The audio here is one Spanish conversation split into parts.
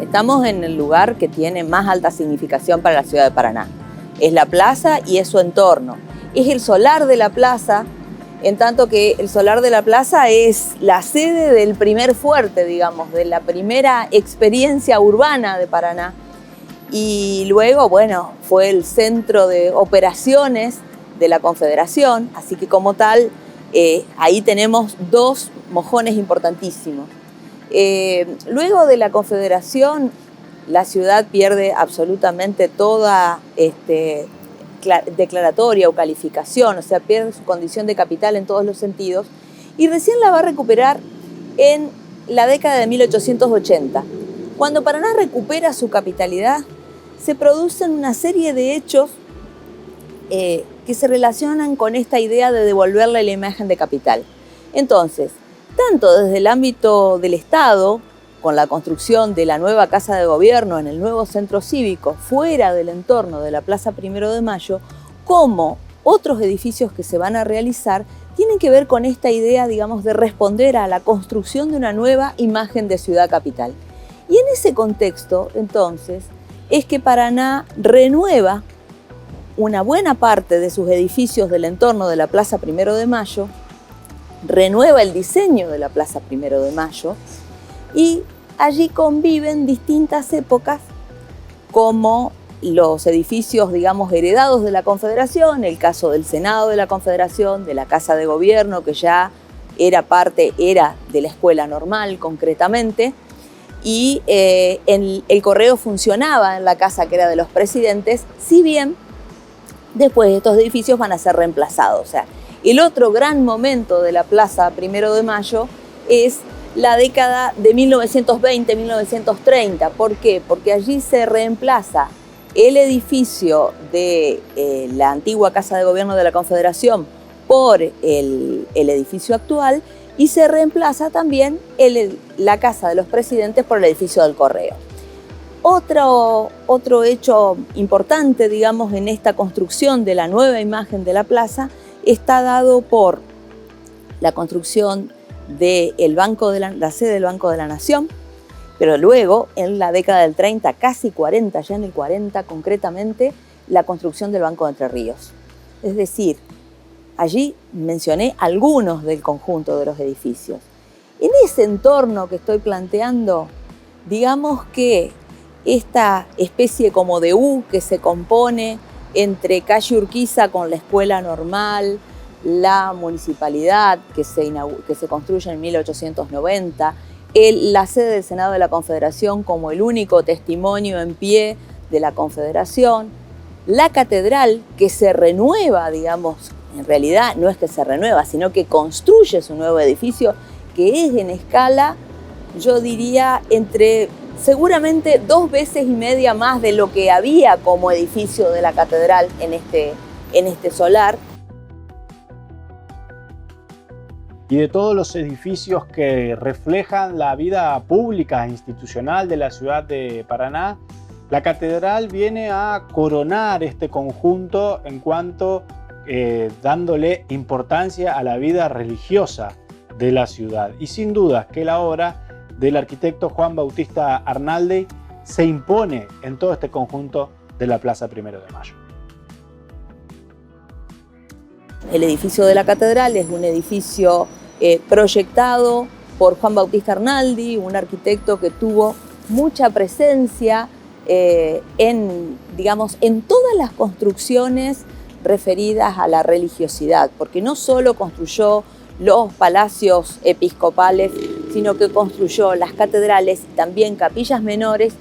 Estamos en el lugar que tiene más alta significación para la ciudad de Paraná. Es la plaza y es su entorno. Es el solar de la plaza, en tanto que el solar de la plaza es la sede del primer fuerte, digamos, de la primera experiencia urbana de Paraná. Y luego, bueno, fue el centro de operaciones de la Confederación, así que como tal, ahí tenemos dos mojones importantísimos. Luego de la Confederación, la ciudad pierde absolutamente toda declaratoria o calificación, o sea, pierde su condición de capital en todos los sentidos, y recién la va a recuperar en la década de 1880. Cuando Paraná recupera su capitalidad, se producen una serie de hechos que se relacionan con esta idea de devolverle la imagen de capital. Entonces, tanto desde el ámbito del Estado, con la construcción de la nueva Casa de Gobierno en el nuevo centro cívico, fuera del entorno de la Plaza Primero de Mayo, como otros edificios que se van a realizar, tienen que ver con esta idea, digamos, de responder a la construcción de una nueva imagen de ciudad capital. Y en ese contexto, entonces, es que Paraná renueva una buena parte de sus edificios del entorno de la Plaza Primero de Mayo, renueva el diseño de la Plaza Primero de Mayo, y allí conviven distintas épocas, como los edificios, digamos, heredados de la Confederación, el caso del Senado de la Confederación, de la Casa de Gobierno, que ya era de la Escuela Normal concretamente, y el correo funcionaba en la casa que era de los presidentes, si bien después estos edificios van a ser reemplazados. O sea, el otro gran momento de la Plaza Primero de Mayo es la década de 1920-1930. ¿Por qué? Porque allí se reemplaza el edificio de la antigua Casa de Gobierno de la Confederación por el edificio actual, y se reemplaza también la Casa de los Presidentes por el edificio del Correo. Otro hecho importante, digamos, en esta construcción de la nueva imagen de la plaza está dado por la construcción de la sede del Banco de la Nación, pero luego, en la década del 30, casi 40, ya en el 40 concretamente, la construcción del Banco de Entre Ríos. Es decir, allí mencioné algunos del conjunto de los edificios. En ese entorno que estoy planteando, digamos que esta especie como de U que se compone entre calle Urquiza con la Escuela Normal, la municipalidad que se construye en 1890, la sede del Senado de la Confederación como el único testimonio en pie de la Confederación, la catedral que se renueva, digamos, en realidad no es que se renueva, sino que construye su nuevo edificio, que es en escala, yo diría, seguramente 2 veces y media más de lo que había como edificio de la catedral en este solar. Y de todos los edificios que reflejan la vida pública e institucional de la ciudad de Paraná, la catedral viene a coronar este conjunto en cuanto dándole importancia a la vida religiosa de la ciudad. Y sin duda que la obra del arquitecto Juan Bautista Arnaldi se impone en todo este conjunto de la Plaza Primero de Mayo. El edificio de la catedral es un edificio proyectado por Juan Bautista Arnaldi, un arquitecto que tuvo mucha presencia en todas las construcciones referidas a la religiosidad, porque no solo construyó los palacios episcopales, sino que construyó las catedrales y también capillas menores,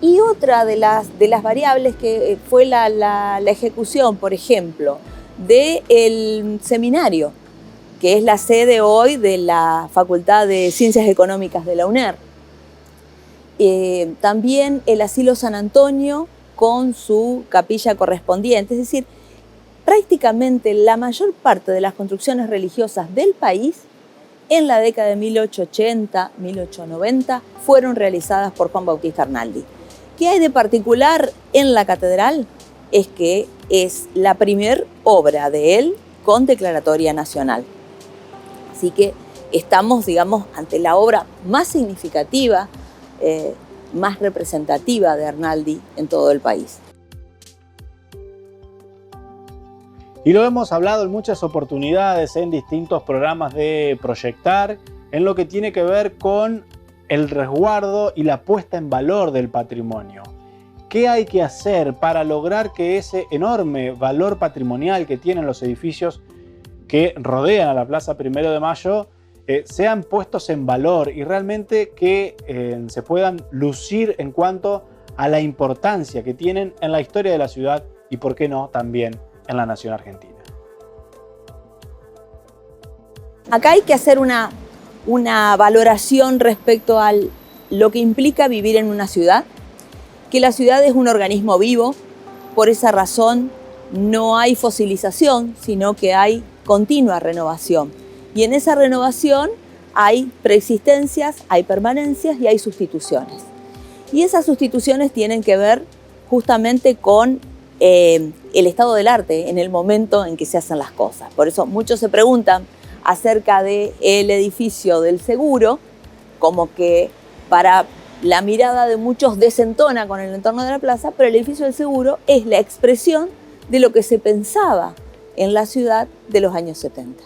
y otra de las variables que fue la ejecución, por ejemplo, del seminario, que es la sede hoy de la Facultad de Ciencias Económicas de la UNER. También el Asilo San Antonio con su capilla correspondiente, es decir, prácticamente la mayor parte de las construcciones religiosas del país en la década de 1880, 1890 fueron realizadas por Juan Bautista Arnaldi. ¿Qué hay de particular en la catedral? Es que es la primer obra de él con declaratoria nacional. Así que estamos, digamos, ante la obra más significativa más representativa de Arnaldi en todo el país. Y lo hemos hablado en muchas oportunidades en distintos programas de Proyectar, en lo que tiene que ver con el resguardo y la puesta en valor del patrimonio. ¿Qué hay que hacer para lograr que ese enorme valor patrimonial que tienen los edificios que rodean a la Plaza 1 de Mayo sean puestos en valor y realmente que se puedan lucir en cuanto a la importancia que tienen en la historia de la ciudad y, por qué no, también en la nación argentina? Acá hay que hacer una valoración respecto a lo que implica vivir en una ciudad, que la ciudad es un organismo vivo, por esa razón no hay fosilización, sino que hay continua renovación. Y en esa renovación hay preexistencias, hay permanencias y hay sustituciones. Y esas sustituciones tienen que ver justamente con el estado del arte en el momento en que se hacen las cosas. Por eso muchos se preguntan acerca del edificio del Seguro, como que para la mirada de muchos desentona con el entorno de la plaza, pero el edificio del Seguro es la expresión de lo que se pensaba en la ciudad de los años 70.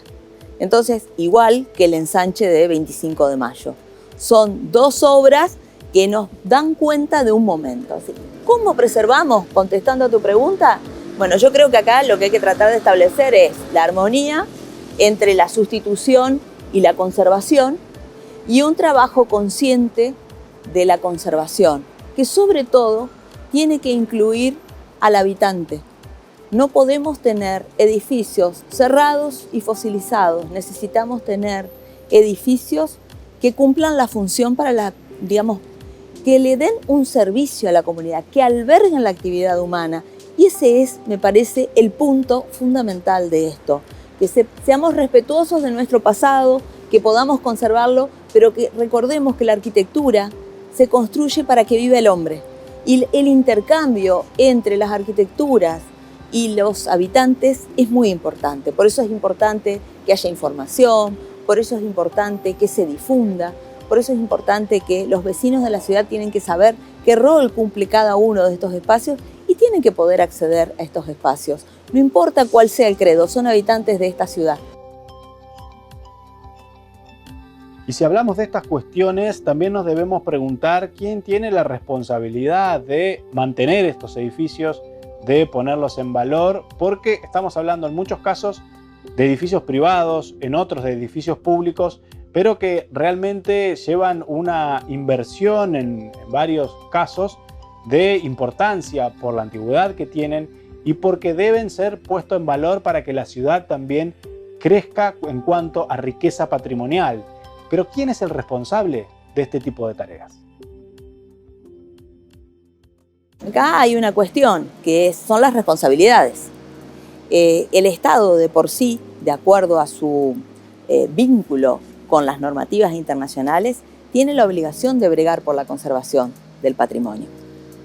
Entonces, igual que el ensanche de 25 de Mayo. Son dos obras que nos dan cuenta de un momento. Así, ¿cómo preservamos? Contestando a tu pregunta, bueno, yo creo que acá lo que hay que tratar de establecer es la armonía entre la sustitución y la conservación y un trabajo consciente de la conservación, que sobre todo tiene que incluir al habitante. No podemos tener edificios cerrados y fosilizados, necesitamos tener edificios que cumplan la función para que le den un servicio a la comunidad, que alberguen la actividad humana. Y ese es, me parece, el punto fundamental de esto, que seamos respetuosos de nuestro pasado, que podamos conservarlo, pero que recordemos que la arquitectura se construye para que viva el hombre. Y el intercambio entre las arquitecturas y los habitantes es muy importante. Por eso es importante que haya información, por eso es importante que se difunda, por eso es importante que los vecinos de la ciudad tienen que saber qué rol cumple cada uno de estos espacios y tienen que poder acceder a estos espacios. No importa cuál sea el credo, son habitantes de esta ciudad. Y si hablamos de estas cuestiones, también nos debemos preguntar quién tiene la responsabilidad de mantener estos edificios, de ponerlos en valor, porque estamos hablando en muchos casos de edificios privados, en otros de edificios públicos, pero que realmente llevan una inversión en varios casos de importancia por la antigüedad que tienen y porque deben ser puestos en valor para que la ciudad también crezca en cuanto a riqueza patrimonial. Pero ¿quién es el responsable de este tipo de tareas? Acá hay una cuestión que son las responsabilidades. El Estado de por sí, de acuerdo a su vínculo con las normativas internacionales, tiene la obligación de bregar por la conservación del patrimonio.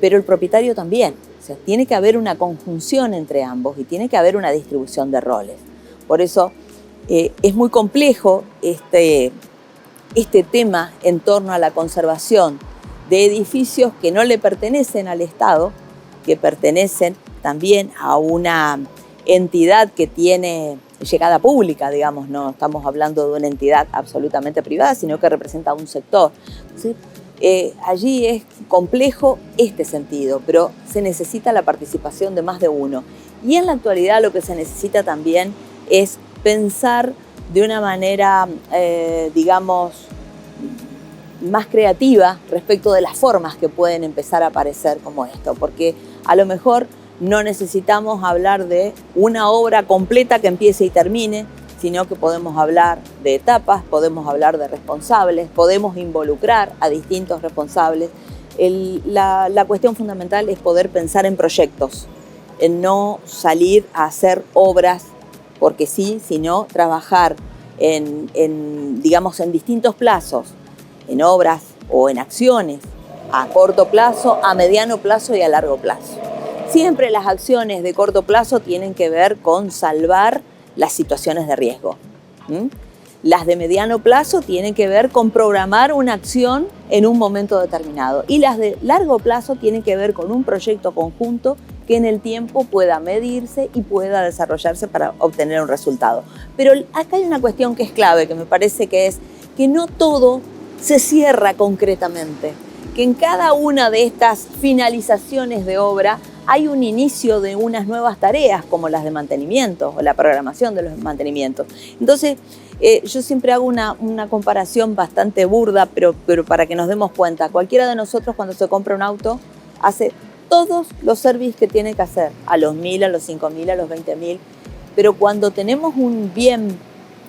Pero el propietario también. O sea, tiene que haber una conjunción entre ambos y tiene que haber una distribución de roles. Por eso es muy complejo este tema en torno a la conservación de edificios que no le pertenecen al Estado, que pertenecen también a una entidad que tiene llegada pública, digamos, no estamos hablando de una entidad absolutamente privada, sino que representa a un sector. ¿Sí? Allí es complejo este sentido, pero se necesita la participación de más de uno. Y en la actualidad lo que se necesita también es pensar de una manera, más creativa respecto de las formas que pueden empezar a aparecer como esto, porque a lo mejor no necesitamos hablar de una obra completa que empiece y termine, sino que podemos hablar de etapas, podemos hablar de responsables, podemos involucrar a distintos responsables. La cuestión fundamental es poder pensar en proyectos, en no salir a hacer obras porque sí, sino trabajar en distintos plazos, en obras o en acciones a corto plazo, a mediano plazo y a largo plazo. Siempre las acciones de corto plazo tienen que ver con salvar las situaciones de riesgo. Las de mediano plazo tienen que ver con programar una acción en un momento determinado. Y las de largo plazo tienen que ver con un proyecto conjunto que en el tiempo pueda medirse y pueda desarrollarse para obtener un resultado. Pero acá hay una cuestión que es clave, que me parece que es que no todo se cierra concretamente, que en cada una de estas finalizaciones de obra hay un inicio de unas nuevas tareas, como las de mantenimiento o la programación de los mantenimientos. Entonces, yo siempre hago una comparación bastante burda, pero para que nos demos cuenta. Cualquiera de nosotros cuando se compra un auto hace todos los servicios que tiene que hacer, a los 1000, a los 5000, a los 20000, pero cuando tenemos un bien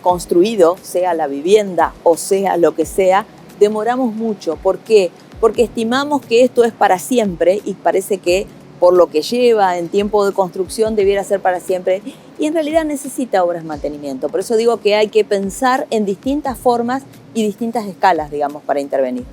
construido, sea la vivienda o sea lo que sea, demoramos mucho. ¿Por qué? Porque estimamos que esto es para siempre y parece que por lo que lleva en tiempo de construcción debiera ser para siempre, y en realidad necesita obras de mantenimiento. Por eso digo que hay que pensar en distintas formas y distintas escalas, digamos, para intervenir.